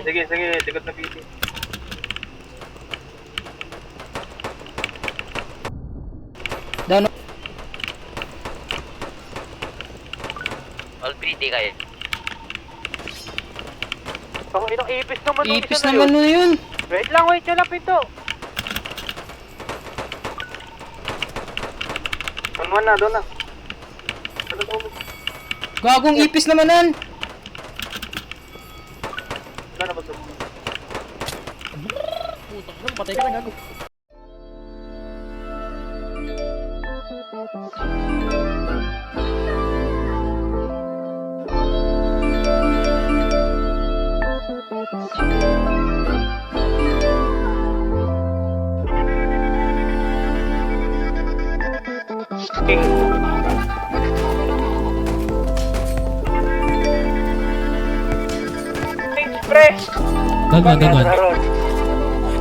Sige, likod na PT. Down. All PD kayo. Ang inang ipis naman nung Ipis isa na naman yun. na yun. Wait lang, lang pinto. Doon na. Gagong ipis naman nan. Doon na ba ito? Putak na, patay ka na gago. Gagawin.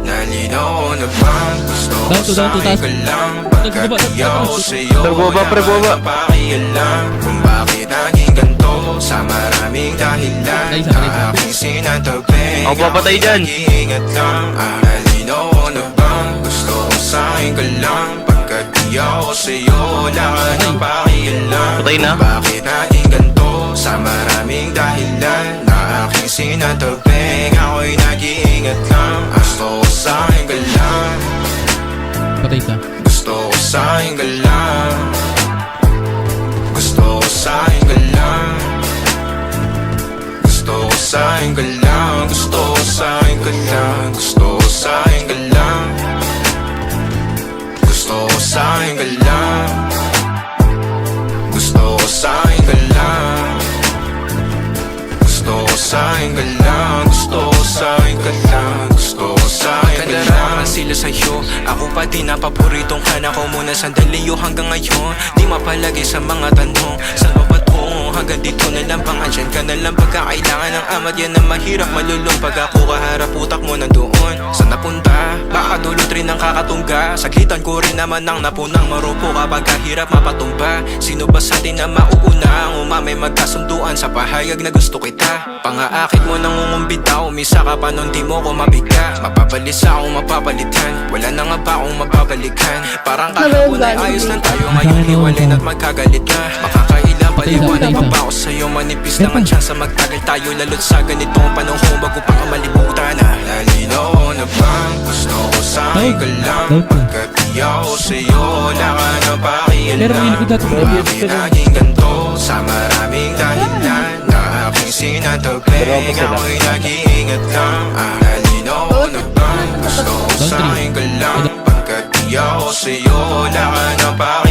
Nalinaw na bang gusto ko sa'yo ka lang Nagbaba. Pagkat ayaw sa'yo Pre, wala kang pakialam Kung bakit naging ganito sa maraming dahilan Na aking sinatabi Ako papatay dyan. Nag-iingat lang Nalinaw na bang gusto ko sa'yo ka lang Pagkat ayaw sa'yo wala kang pakialam Patay na. Kung bakit naging ganito sa maraming dahilan Na aking sinatabi ako'y nag-iingat lang Gusto ko sa'yo ka lang Patay ka. Gusto ko sa'yo ka lang Gusto ko sa'yo ka lang Gusto ko sa'yo ka lang Gusto ko sa'yo ka lang Gusto ko sa'yo ka lang Gusto ko sa'yo ka lang Gusto ko sa'yo ka lang Gusto ko sa'yo ka lang Gusto ko sa'yo ka lang Gusto ko sa'yo ka lang sila sa'yo Ako pa din na paboritong ka na ko muna sandali yo hanggang ngayon Di mapalagi sa mga tanong Saan ba patungo hanggang dito na lang bang andyan ka na lang pagkakailangan ng amat yan na mahirap malulong Pag ako kaharap utak mo nandoon Saan napunta? Baka dulot rin ang kakatungga Saglitan ko rin naman ang napunang marupo kapag kahirap mapatumba Sino ba sa atin na mauuna ang umamay magkasunduan sa pahayag na gusto kita Pangaakit mo nang umumbita umisa ka pa nun di mo ko mabiga Mapapalis akong mapapalitan Wala na nga ba akong mapabalikan Parang kahapon ay ayos lang tayo Ngayon hiwalay na't magkagalit na Makakailang paliwanag pa ba ako sa'yo Manipis lang ang tsansa magtagal tayo Lalo't sa ganitong panahon bago pa ka malibutan na Nalinaw na bang gusto ko sa'yo ka lang Pagkat iyaw sa'yo wala ka na pakialam Kung bakit naging ganito sa maraming dahilan Na aking sinatabi ako'y nag-iingat lang Nalinaw na bang gusto ko sa'yo ka lang Pagkat iyaw sa'yo wala ka na pakialam